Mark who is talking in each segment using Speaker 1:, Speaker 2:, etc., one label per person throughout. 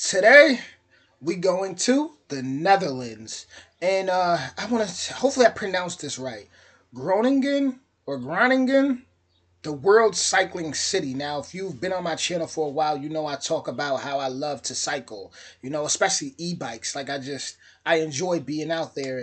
Speaker 1: Today we going to the Netherlands, and I want to. Hopefully, I pronounced this right. Groningen or Groningen, the world cycling city. Now, if you've been on my channel for a while, you know I talk about how I love to cycle. Especially e-bikes. I enjoy being out there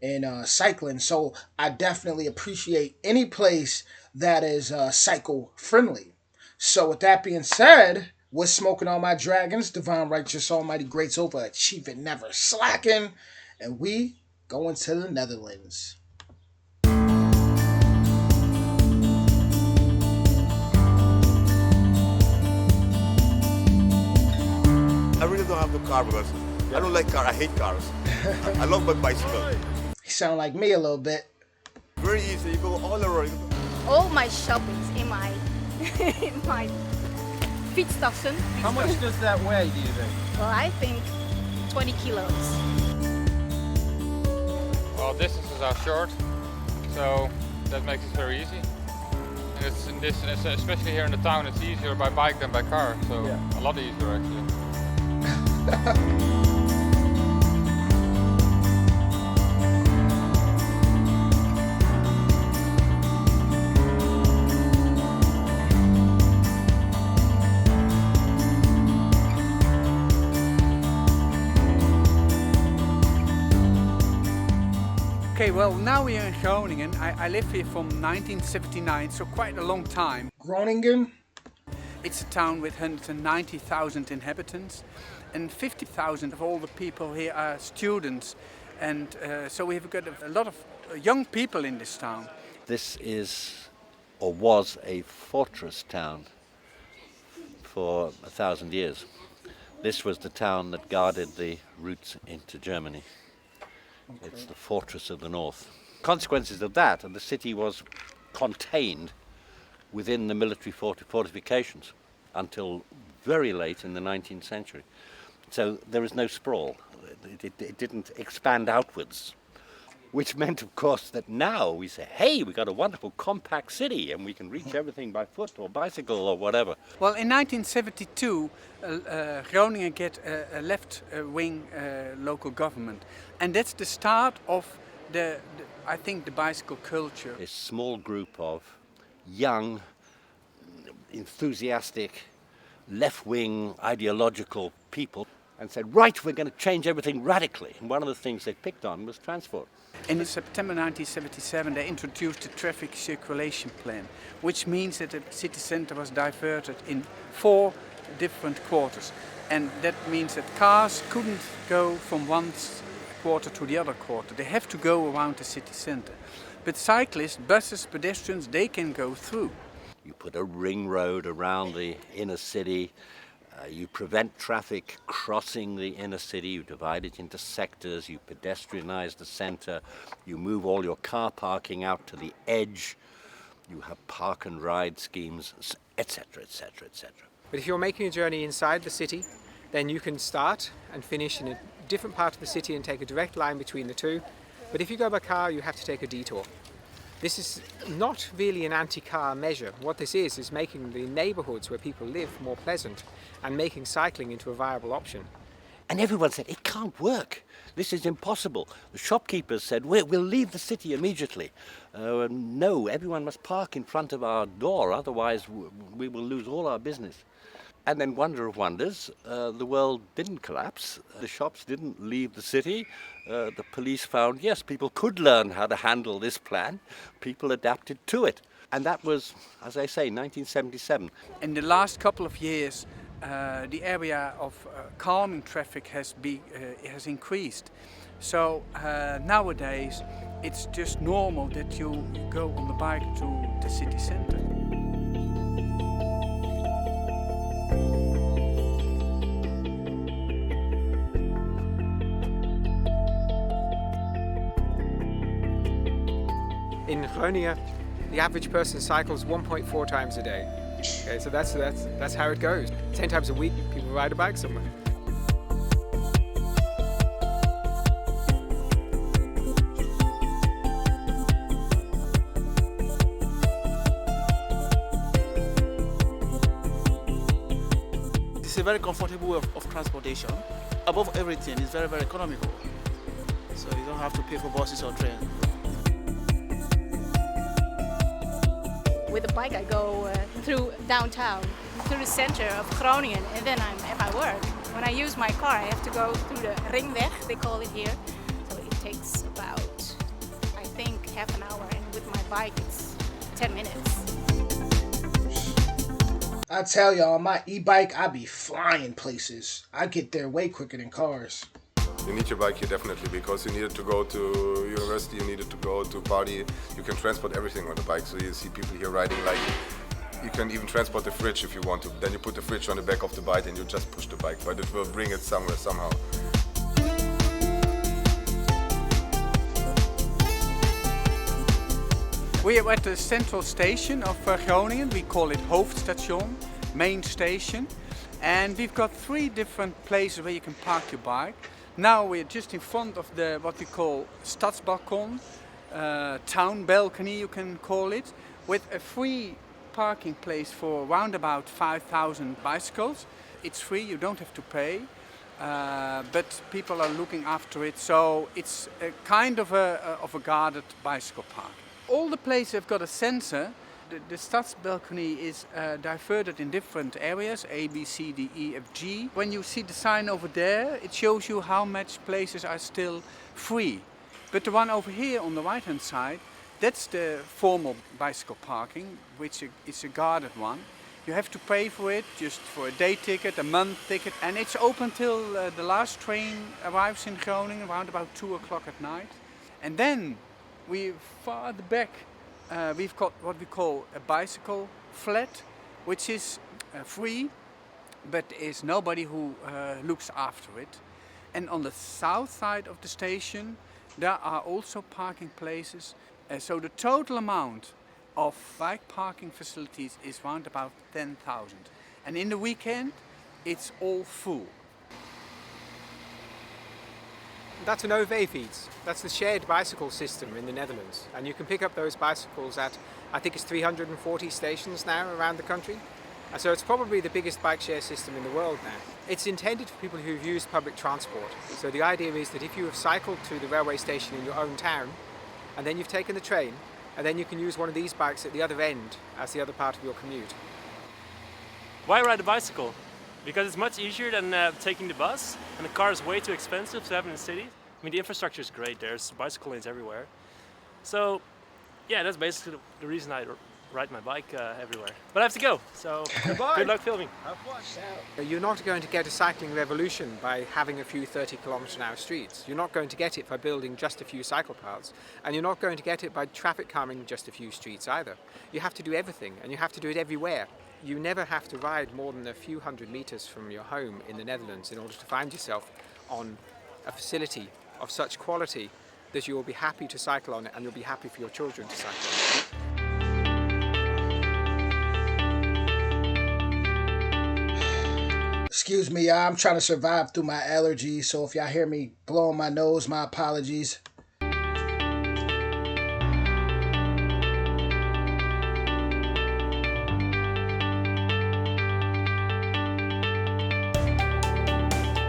Speaker 1: and cycling. So I definitely appreciate any place that is cycle friendly. So with that being said, we're smoking all my dragons, divine righteous almighty greats over achieving never slacking, and we going to the Netherlands.
Speaker 2: I really don't have no car because I don't like car. I hate cars. I love my bicycle.
Speaker 1: You sound like me a little bit.
Speaker 2: Very easy. You go all around.
Speaker 3: All my shoppings in my in my fietstassen.
Speaker 4: How much does that weigh, do you think?
Speaker 3: Well, I think 20 kilos.
Speaker 5: Well, distances are short, so that makes it very easy. And especially here in the town, it's easier by bike than by car, so a lot easier actually.
Speaker 4: Okay, well, now we are in Groningen. I live here from 1979, so quite a long time.
Speaker 1: Groningen?
Speaker 4: It's a town with 190,000 inhabitants, and 50,000 of all the people here are students. And so we've got a lot of young people in this town.
Speaker 6: This is, or was, a fortress town for 1,000 years. This was the town that guarded the routes into Germany. Okay. It's the fortress of the north. Consequences of that, and the city was contained within the military fortifications until very late in the 19th century. So there is no sprawl. It didn't expand outwards, which meant, of course, that now we say, hey, we've got a wonderful compact city and we can reach everything by foot or bicycle or whatever.
Speaker 4: Well, in 1972, Groningen get a left-wing local government. And that's the start of I think, the bicycle culture.
Speaker 6: A small group of young, enthusiastic, left-wing, ideological people and said, right, we're going to change everything radically. And one of the things they picked on was transport.
Speaker 4: And in September 1977, they introduced the traffic circulation plan, which means that the city center was diverted in 4 different quarters. And that means that cars couldn't go from one quarter to the other quarter. They have to go around the city center. But cyclists, buses, pedestrians, they can go through.
Speaker 6: You put a ring road around the inner city. You prevent traffic crossing the inner city. You divide it into sectors. You pedestrianize the center. You move all your car parking out to the edge. You have park and ride schemes, etc., etc., etc.
Speaker 7: But if you're making a journey inside the city, then you can start and finish in a different part of the city and take a direct line between the two. But if you go by car, you have to take a detour. This is not really an anti-car measure. What this is making the neighbourhoods where people live more pleasant and making cycling into a viable option.
Speaker 6: And everyone said, it can't work. This is impossible. The shopkeepers said, we'll leave the city immediately. No, everyone must park in front of our door, otherwise we will lose all our business. And then, wonder of wonders, the world didn't collapse. The shops didn't leave the city. The police found, yes, people could learn how to handle this plan. People adapted to it. And that was, as I say, 1977.
Speaker 4: In the last couple of years, the area of calming traffic has increased. So nowadays, it's just normal that you go on the bike to the city center.
Speaker 7: In Groningen, the average person cycles 1.4 times a day. Okay, so that's how it goes. 10 times a week, people ride a bike somewhere. It's
Speaker 8: a very comfortable way of transportation. Above everything, it's very, very economical. So you don't have to pay for buses or trains.
Speaker 3: With a bike I go through downtown, through the center of Groningen, and then I'm at my work. When I use my car, I have to go through the ringweg, they call it here. So it takes about, I think, half an hour, and with my bike it's 10 minutes.
Speaker 1: I tell y'all, on my e-bike, I be flying places. I get there way quicker than cars.
Speaker 9: You need your bike here definitely, because you need it to go to university, you need it to go to party. You can transport everything on the bike, so you see people here riding like, you can even transport the fridge if you want to. Then you put the fridge on the back of the bike and you just push the bike, but it will bring it somewhere somehow.
Speaker 4: We are at the central station of Groningen. We call it Hoofdstation, main station. And we've got 3 different places where you can park your bike. Now we're just in front of the what we call Stadsbalkon, town balcony you can call it, with a free parking place for around about 5,000 bicycles. It's free, you don't have to pay, but people are looking after it, so it's a kind of a guarded bicycle park. All the places have got a sensor. The Stadsbalcony is diverted in different areas, A, B, C, D, E, F, G. When you see the sign over there, it shows you how much places are still free. But the one over here on the right hand side, that's the formal bicycle parking, which is a guarded one. You have to pay for it, just for a day ticket, a month ticket, and it's open till the last train arrives in Groningen around about 2 o'clock at night. And then we farther back, we've got what we call a bicycle flat, which is free, but is nobody who looks after it. And on the south side of the station, there are also parking places. So the total amount of bike parking facilities is around about 10,000. And in the weekend, it's all full.
Speaker 7: That's an OV-fiets. That's the shared bicycle system in the Netherlands. And you can pick up those bicycles at, I think it's 340 stations now around the country. And so it's probably the biggest bike share system in the world now. It's intended for people who've used public transport. So the idea is that if you have cycled to the railway station in your own town, and then you've taken the train, and then you can use one of these bikes at the other end as the other part of your commute.
Speaker 10: Why ride a bicycle? Because it's much easier than taking the bus, and the car is way too expensive to have in the city. I mean, the infrastructure is great, there's bicycle lanes everywhere. So, yeah, that's basically the reason I ride my bike everywhere. But I have to go, so good luck filming.
Speaker 7: You're not going to get a cycling revolution by having a few 30-kilometre-an-hour streets. You're not going to get it by building just a few cycle paths. And you're not going to get it by traffic calming just a few streets either. You have to do everything, and you have to do it everywhere. You never have to ride more than a few hundred metres from your home in the Netherlands in order to find yourself on a facility of such quality that you will be happy to cycle on it, and you'll be happy for your children to cycle on it.
Speaker 1: Excuse me, y'all. I'm trying to survive through my allergies, so if y'all hear me blowing my nose, my apologies.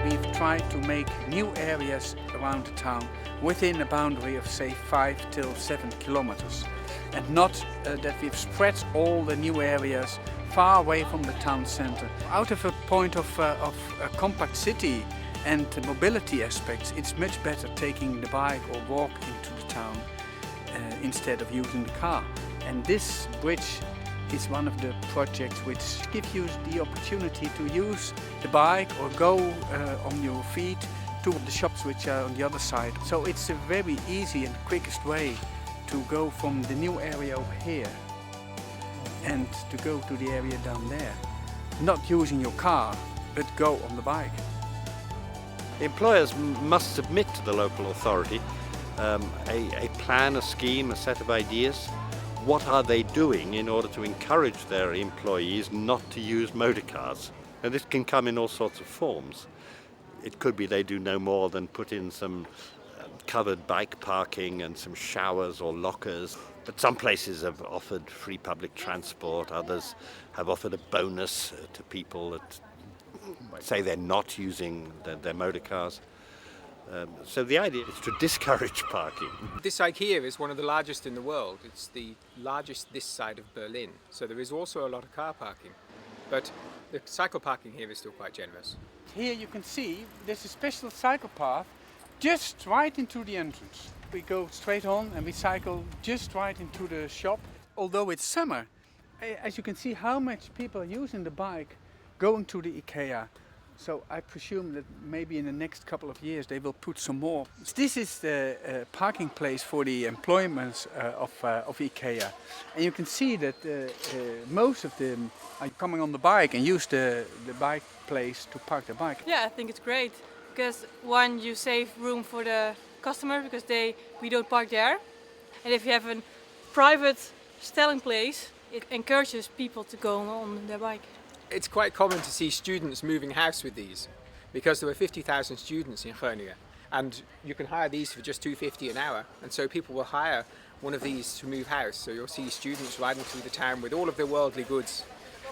Speaker 4: We've tried to make new areas around the town within a boundary of, say, 5 till 7 kilometers. And not that we've spread all the new areas far away from the town center. Out of a point of a compact city and the mobility aspects, it's much better taking the bike or walk into the town instead of using the car. And this bridge is one of the projects which give you the opportunity to use the bike or go on your feet to the shops which are on the other side. So it's a very easy and quickest way to go from the new area over here and to go to the area down there. Not using your car, but go on the bike.
Speaker 6: Employers must submit to the local authority a plan, a scheme, a set of ideas. What are they doing in order to encourage their employees not to use motor cars? And this can come in all sorts of forms. It could be they do no more than put in some covered bike parking and some showers or lockers. But some places have offered free public transport, others have offered a bonus to people that say they're not using their motor cars. So the idea is to discourage parking.
Speaker 7: This IKEA is one of the largest in the world. It's the largest this side of Berlin. So there is also a lot of car parking. But the cycle parking here is still quite generous.
Speaker 4: Here you can see there's a special cycle path just right into the entrance. We go straight on and we cycle just right into the shop. Although it's summer, as you can see how much people are using the bike going to the IKEA. So I presume that maybe in the next couple of years they will put some more. This is the parking place for the employments of IKEA. And you can see that most of them are coming on the bike and use the bike place to park their bike.
Speaker 11: Yeah, I think it's great because one, you save room for the customer because we don't park there. And if you have a private stelling place, it encourages people to go on their bike.
Speaker 7: It's quite common to see students moving house with these because there were 50,000 students in Groningen and you can hire these for just $2.50 an hour, and so people will hire one of these to move house. So you'll see students riding through the town with all of their worldly goods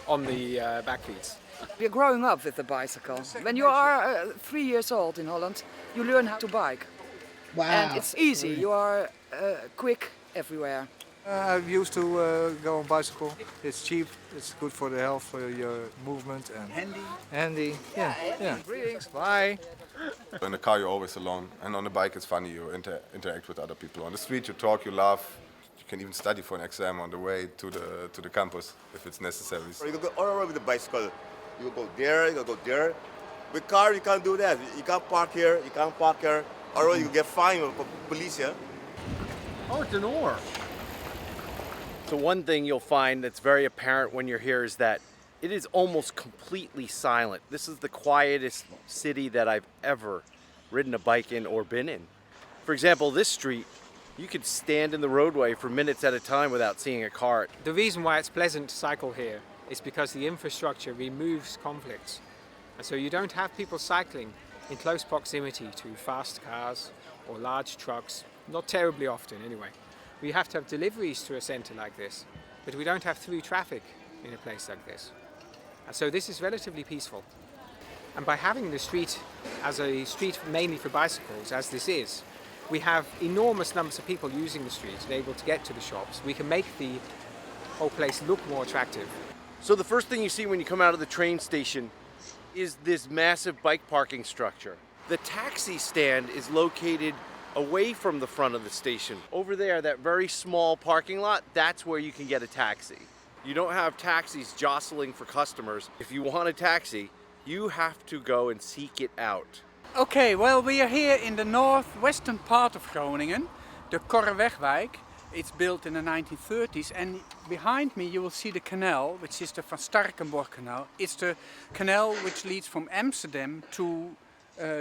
Speaker 7: on the backfeeds.
Speaker 12: We're growing up with the bicycle. When you are 3 years old in Holland, you learn how to bike.
Speaker 1: Wow.
Speaker 12: And it's easy, you are quick everywhere.
Speaker 13: I used to go on bicycle. It's cheap, it's good for the health, for your movement, and handy. Yeah. Greetings, bye.
Speaker 9: In the car you're always alone, and on the bike it's funny, you interact with other people. On the street you talk, you laugh. You can even study for an exam on the way to the campus if it's necessary.
Speaker 2: You can go all around with the bicycle. You can go there, you can go there. With car you can't do that. You can't park here, you can't park here. Or you can get fined by police, yeah?
Speaker 14: Oh, it's an oar.
Speaker 15: So one thing you'll find that's very apparent when you're here is that it is almost completely silent. This is the quietest city that I've ever ridden a bike in or been in. For example, this street, you could stand in the roadway for minutes at a time without seeing a car.
Speaker 7: The reason why it's pleasant to cycle here is because the infrastructure removes conflicts. And so you don't have people cycling in close proximity to fast cars or large trucks, not terribly often anyway. We have to have deliveries to a centre like this, but we don't have through traffic in a place like this. And so this is relatively peaceful. And by having the street as a street mainly for bicycles, as this is, we have enormous numbers of people using the street and able to get to the shops. We can make the whole place look more attractive.
Speaker 15: So the first thing you see when you come out of the train station is this massive bike parking structure. The taxi stand is located away from the front of the station. Over there, that very small parking lot, that's where you can get a taxi. You don't have taxis jostling for customers. If you want a taxi, you have to go and seek it out.
Speaker 4: Okay, well, we are here in the northwestern part of Groningen, the Korrewegwijk. It's built in the 1930s, and behind me you will see the canal, which is the Van Starkenborg Canal. It's the canal which leads from Amsterdam to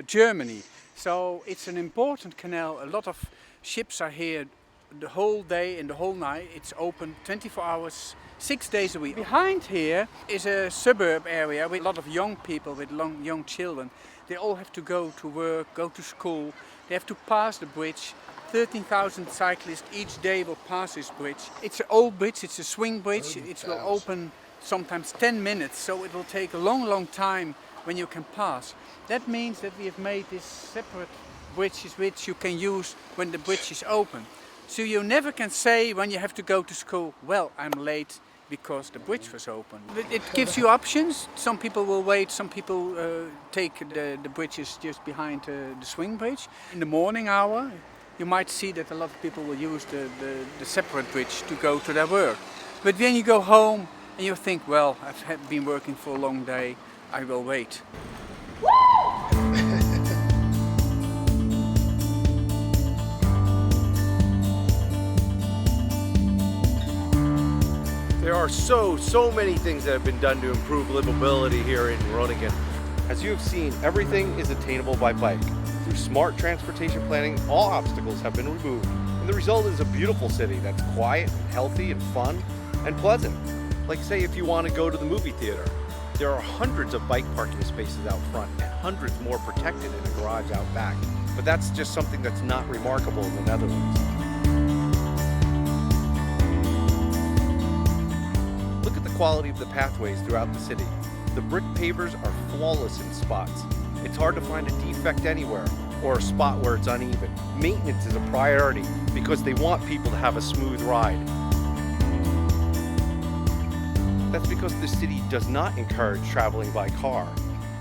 Speaker 4: Germany. So it's an important canal. A lot of ships are here the whole day and the whole night. It's open 24 hours, 6 days a week. Behind here is a suburb area with a lot of young people, with young children. They all have to go to work, go to school. They have to pass the bridge. 13,000 cyclists each day will pass this bridge. It's an old bridge, it's a swing bridge. It will open sometimes 10 minutes, so it will take a long time when you can pass. That means that we have made these separate bridges which you can use when the bridge is open. So you never can say when you have to go to school, well, I'm late because the bridge was open. It gives you options. Some people will wait, some people take the bridges just behind the swing bridge. In the morning hour, you might see that a lot of people will use the separate bridge to go to their work. But when you go home and you think, well, I've been working for a long day, I will wait.
Speaker 15: There are so many things that have been done to improve livability here in Groningen. As you have seen, everything is attainable by bike. Through smart transportation planning, all obstacles have been removed, and the result is a beautiful city that's quiet, healthy, and fun, and pleasant. Like say if you want to go to the movie theater, there are hundreds of bike parking spaces out front and hundreds more protected in a garage out back. But that's just something that's not remarkable in the Netherlands. Look at the quality of the pathways throughout the city. The brick pavers are flawless in spots. It's hard to find a defect anywhere or a spot where it's uneven. Maintenance is a priority because they want people to have a smooth ride. That's because the city does not encourage traveling by car,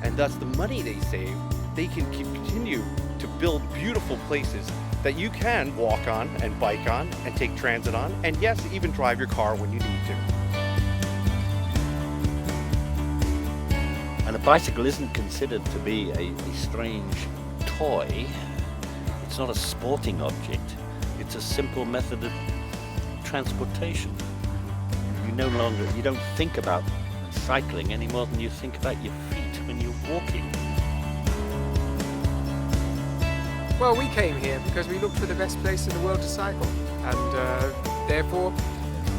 Speaker 15: and thus the money they save, they can continue to build beautiful places that you can walk on and bike on and take transit on, and yes, even drive your car when you need to.
Speaker 6: And a bicycle isn't considered to be a strange toy. It's not a sporting object. It's a simple method of transportation. You don't think about cycling any more than you think about your feet when you're walking.
Speaker 7: Well, we came here because we looked for the best place in the world to cycle, and therefore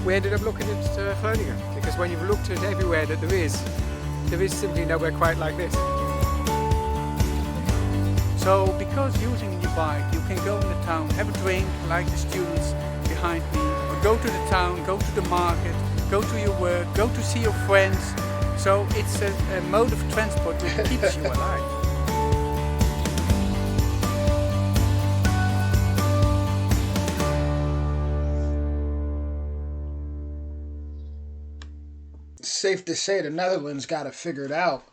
Speaker 7: we ended up looking at Groningen, because when you've looked at everywhere that there is simply nowhere quite like this.
Speaker 4: So because using your bike, you can go in the town, have a drink like the students behind me, or go to the town, go to the market, go to your work, go to see your friends. So it's a mode of transport which keeps you alive.
Speaker 1: Safe to say the Netherlands got it figured out.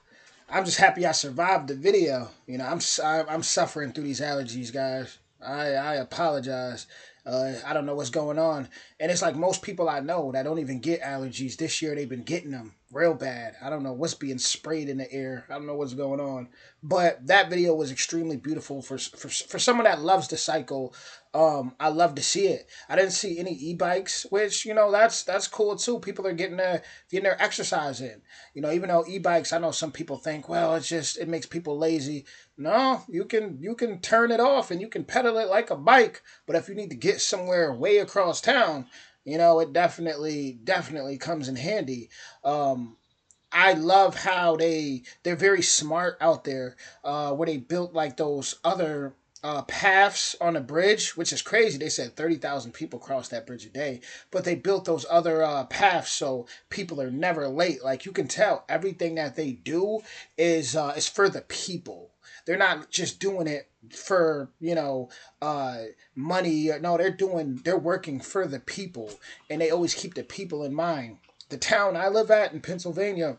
Speaker 1: I'm just happy I survived the video. You know, I'm suffering through these allergies, guys. I apologize. I don't know what's going on. And it's like most people I know that don't even get allergies. This year they've been getting them real bad. I don't know what's being sprayed in the air. I don't know what's going on. But that video was extremely beautiful for someone that loves to cycle. I love to see it. I didn't see any e-bikes, which, you know, that's cool too. People are getting their exercise in. You know, even though e-bikes, I know some people think, well, it makes people lazy. No, you can turn it off and you can pedal it like a bike. But if you need to get somewhere way across town, you know, it definitely comes in handy. I love how they're very smart out there, where they built like those other paths on a bridge, which is crazy. They said 30,000 people cross that bridge a day, but they built those other paths so people are never late. Like, you can tell everything that they do is for the people. They're not just doing it for, you know, money. No, they're working for the people, and they always keep the people in mind. The town I live at in Pennsylvania,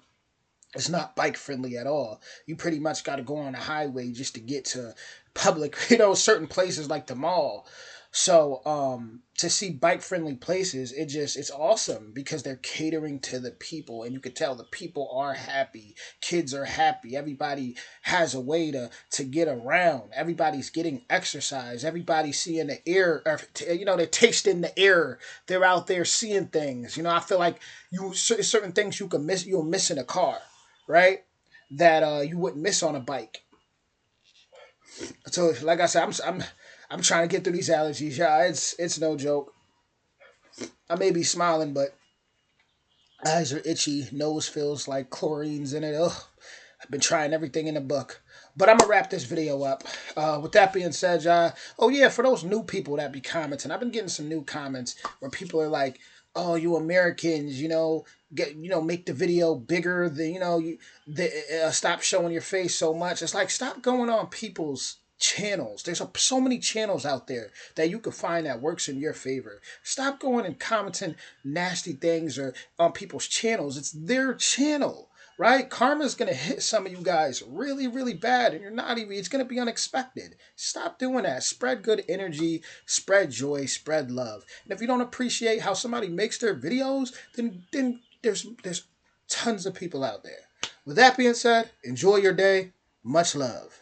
Speaker 1: it's not bike friendly at all. You pretty much got to go on a highway just to get to public, you know, certain places like the mall. So to see bike friendly places, it's awesome because they're catering to the people, and you can tell the people are happy. Kids are happy. Everybody has a way to get around. Everybody's getting exercise. Everybody's seeing the air, you know, they're tasting the air. They're out there seeing things. You know, I feel like certain things you'll miss in a car, right? That you wouldn't miss on a bike. So, like I said, I'm trying to get through these allergies. Yeah, it's no joke. I may be smiling, but eyes are itchy. Nose feels like chlorine's in it. Ugh. I've been trying everything in the book. But I'm going to wrap this video up. With that being said, oh yeah, for those new people that be commenting, I've been getting some new comments where people are like, oh, you Americans, make the video bigger. Stop showing your face so much. It's like, stop going on people's channels. There's so many channels out there that you can find that works in your favor. Stop going and commenting nasty things or on people's channels. It's their channel, right? Karma's going to hit some of you guys really, really bad, and it's going to be unexpected. Stop doing that. Spread good energy, spread joy, spread love. And if you don't appreciate how somebody makes their videos, then there's tons of people out there. With that being said, enjoy your day. Much love.